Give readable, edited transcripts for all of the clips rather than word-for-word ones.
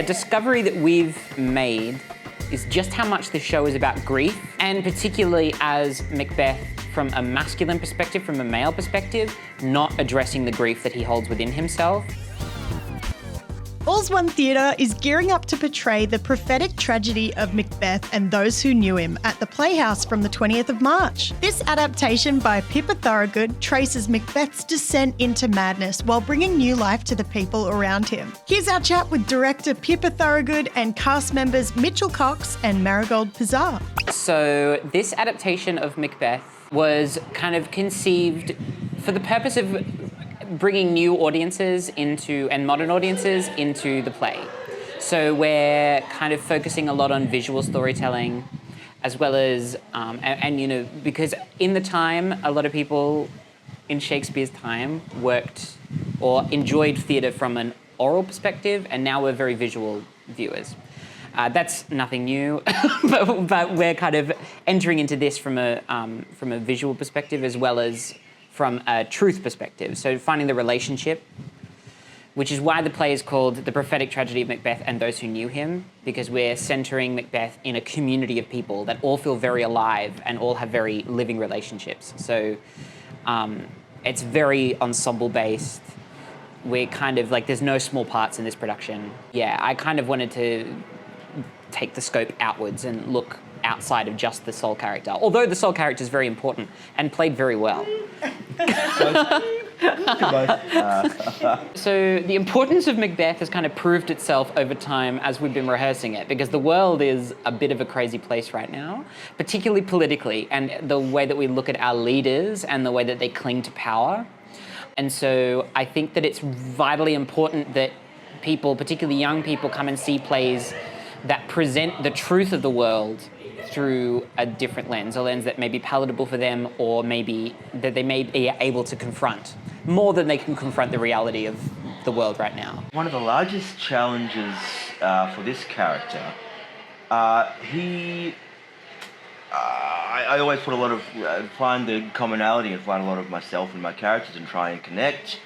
discovery that we've made is just how much the show is about grief, and particularly as Macbeth from a masculine perspective, from a male perspective, not addressing the grief that he holds within himself. All's One Theatre is gearing up to portray the prophetic tragedy of Macbeth and those who knew him at the Playhouse from the 20th of March. This adaptation by Pippa Thoroughgood traces Macbeth's descent into madness while bringing new life to the people around him. Here's our chat with director Pippa Thoroughgood and cast members Mitchell Cox and Marigold Pazar. So this adaptation of Macbeth was kind of conceived for the purpose of bringing new audiences and modern audiences into the play. So we're kind of focusing a lot on visual storytelling, as well as, because in the time, a lot of people in Shakespeare's time worked or enjoyed theatre from an oral perspective, and now we're very visual viewers. That's nothing new, but we're kind of entering into this from a visual perspective as well as from a truth perspective. So finding the relationship, which is why the play is called The Prophetic Tragedy of Macbeth and Those Who Knew Him, because we're centering Macbeth in a community of people that all feel very alive and all have very living relationships. So it's very ensemble based. We're kind of like, there's no small parts in this production. Yeah, I kind of wanted to take the scope outwards and look outside of just the sole character, although the sole character is very important and played very well. So the importance of Macbeth has kind of proved itself over time as we've been rehearsing it, because the world is a bit of a crazy place right now, particularly politically, and the way that we look at our leaders and the way that they cling to power. And so I think that it's vitally important that people, particularly young people, come and see plays that present the truth of the world through a different lens, a lens that may be palatable for them, or maybe that they may be able to confront more than they can confront the reality of the world right now. One of the largest challenges for this character, I always put a lot of, find the commonality and find a lot of myself in my characters and try and connect.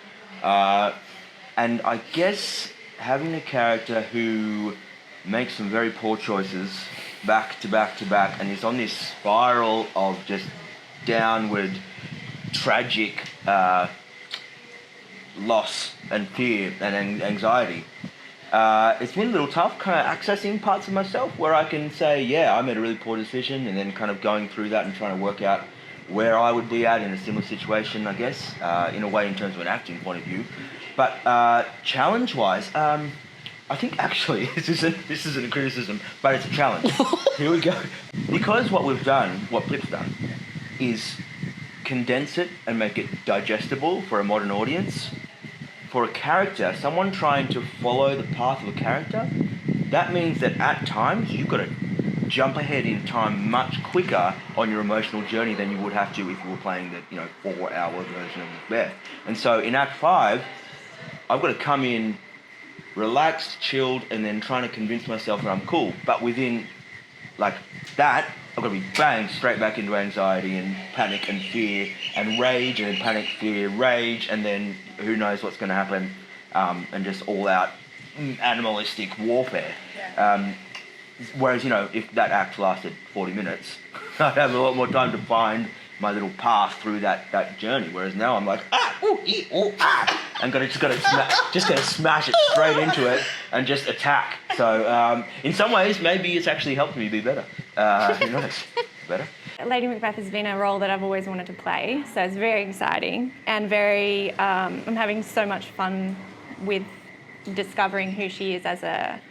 And I guess having a character who makes some very poor choices back to back to back, and is on this spiral of just downward, tragic loss and fear and anxiety. It's been a little tough kind of accessing parts of myself where I can say, yeah, I made a really poor decision, and then kind of going through that and trying to work out where I would be at in a similar situation, I guess, in a way in terms of an acting point of view. But challenge-wise, I think actually, this isn't a criticism, but it's a challenge. Here we go. Because what we've done, what Pip's done, is condense it and make it digestible for a modern audience. For a character, someone trying to follow the path of a character, that means that at times you've got to jump ahead in time much quicker on your emotional journey than you would have to if you were playing the 4-hour version of Macbeth. And so in Act 5, I've got to come in relaxed, chilled, and then trying to convince myself that I'm cool. But within, like, that, I've got to be bang, straight back into anxiety and panic and fear and rage, and then panic, fear, rage, and then who knows what's going to happen, and just all-out animalistic warfare. Whereas, if that act lasted 40 minutes, I'd have a lot more time to find my little path through that journey. Whereas now I'm like, and just got to smash it straight into it and just attack. So in some ways, maybe it's actually helped me be better. Who knows? Better. Lady Macbeth has been a role that I've always wanted to play, so it's very exciting and very. I'm having so much fun with discovering who she is as a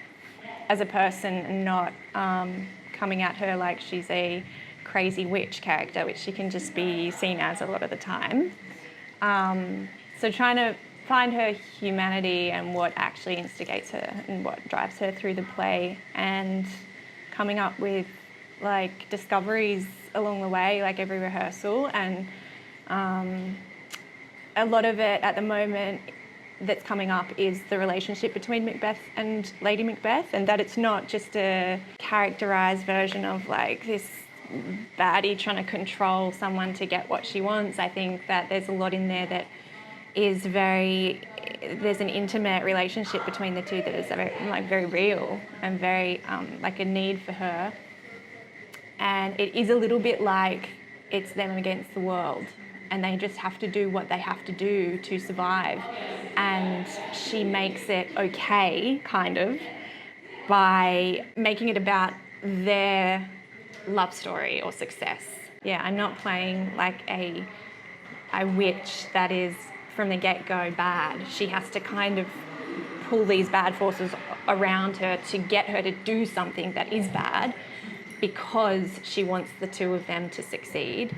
person, and not coming at her like she's a crazy witch character, which she can just be seen as a lot of the time. So trying to find her humanity and what actually instigates her and what drives her through the play, and coming up with like discoveries along the way, like every rehearsal. And a lot of it at the moment that's coming up is the relationship between Macbeth and Lady Macbeth, and that it's not just a characterised version of like this baddie trying to control someone to get what she wants. I think that there's a lot in there that is very there's an intimate relationship between the two that is very real and very like a need for her. And it is a little bit like it's them against the world, and they just have to do what they have to do to survive. And she makes it okay, kind of, by making it about their love story or success. Yeah, I'm not playing like a witch that is from the get-go bad. She has to kind of pull these bad forces around her to get her to do something that is bad because she wants the two of them to succeed.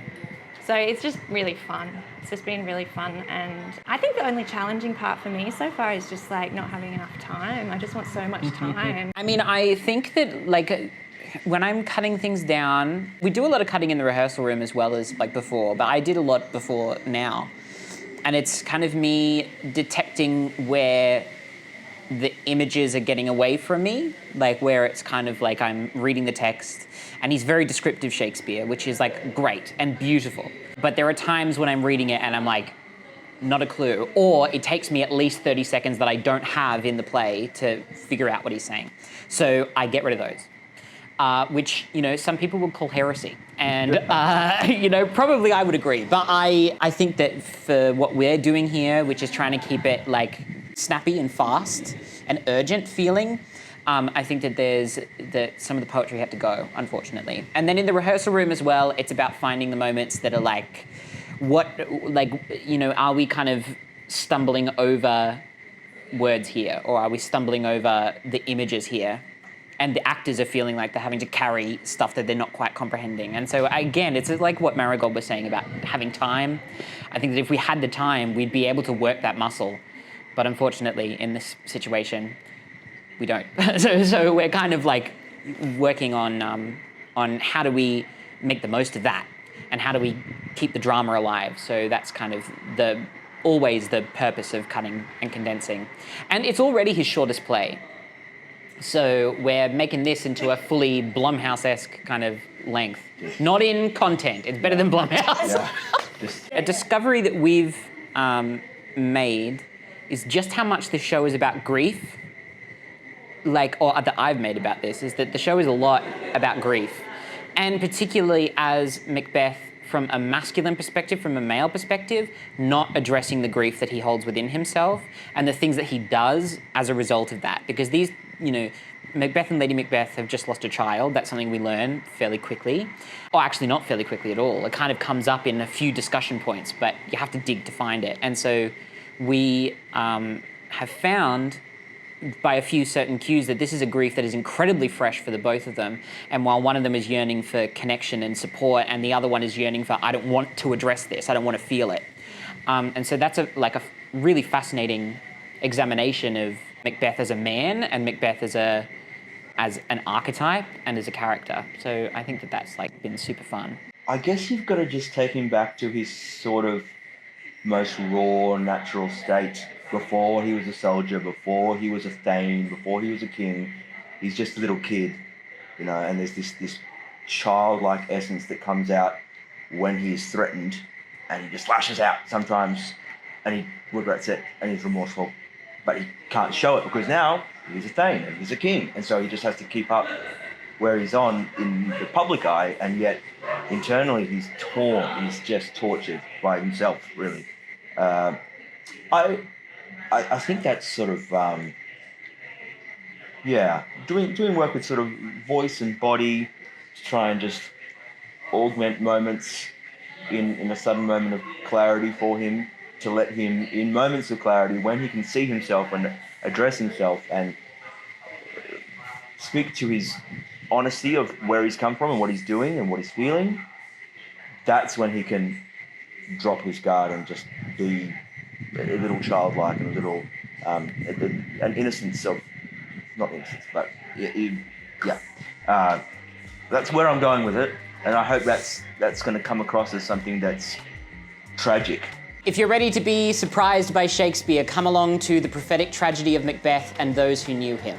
So it's just really fun. It's just been really fun. And I think the only challenging part for me so far is just like not having enough time. I just want so much time. I mean, I think that like when I'm cutting things down, we do a lot of cutting in the rehearsal room as well as like before, but I did a lot before now. And it's kind of me detecting where the images are getting away from me, like where it's kind of like I'm reading the text, and he's very descriptive Shakespeare, which is like great and beautiful. But there are times when I'm reading it and I'm like, not a clue, or it takes me at least 30 seconds that I don't have in the play to figure out what he's saying. So I get rid of those, which, you know, some people would call heresy. And, you know, probably I would agree. But I think that for what we're doing here, which is trying to keep it like snappy and fast and urgent feeling, I think that some of the poetry had to go, unfortunately. And then in the rehearsal room as well, it's about finding the moments that are like, are we kind of stumbling over words here, or are we stumbling over the images here? And the actors are feeling like they're having to carry stuff that they're not quite comprehending. And so again, it's like what Marigold was saying about having time. I think that if we had the time, we'd be able to work that muscle. But unfortunately, in this situation, we don't. so we're kind of like working on how do we make the most of that, and how do we keep the drama alive. So that's kind of always the purpose of cutting and condensing. And it's already his shortest play. So we're making this into a fully Blumhouse-esque kind of length. Not in content, it's better than Blumhouse. Yeah. A discovery that we've made is just how much the show is about grief, or that I've made about this, is that the show is a lot about grief. And particularly as Macbeth, from a masculine perspective, from a male perspective, not addressing the grief that he holds within himself and the things that he does as a result of that. Because these, you know, Macbeth and Lady Macbeth have just lost a child. That's something we learn fairly quickly. Or actually not fairly quickly at all. It kind of comes up in a few discussion points, but you have to dig to find it. And so we have found by a few certain cues that this is a grief that is incredibly fresh for the both of them. And while one of them is yearning for connection and support, and the other one is yearning for, I don't want to address this, I don't want to feel it. And so that's a really fascinating examination of Macbeth as a man and Macbeth as an archetype and as a character. So I think that that's been super fun. I guess you've got to just take him back to his sort of most raw, natural state. Before he was a soldier, before he was a thane, before he was a king, he's just a little kid, you know, and there's this childlike essence that comes out when he's threatened, and he just lashes out sometimes, and he regrets it, and he's remorseful, but he can't show it because now he's a thane and he's a king, and so he just has to keep up where he's on in the public eye, and yet internally he's torn, he's just tortured by himself, really. I think that's sort of, doing work with sort of voice and body to try and just augment moments in a sudden moment of clarity for him, to let him, in moments of clarity, when he can see himself and address himself and speak to his honesty of where he's come from and what he's doing and what he's feeling, that's when he can drop his guard and just be a little childlike and a little an innocence of, not innocence, but that's where I'm going with it, and I hope that's going to come across as something that's tragic. If you're ready to be surprised by Shakespeare, come along to The Prophetic Tragedy of Macbeth and Those Who Knew Him.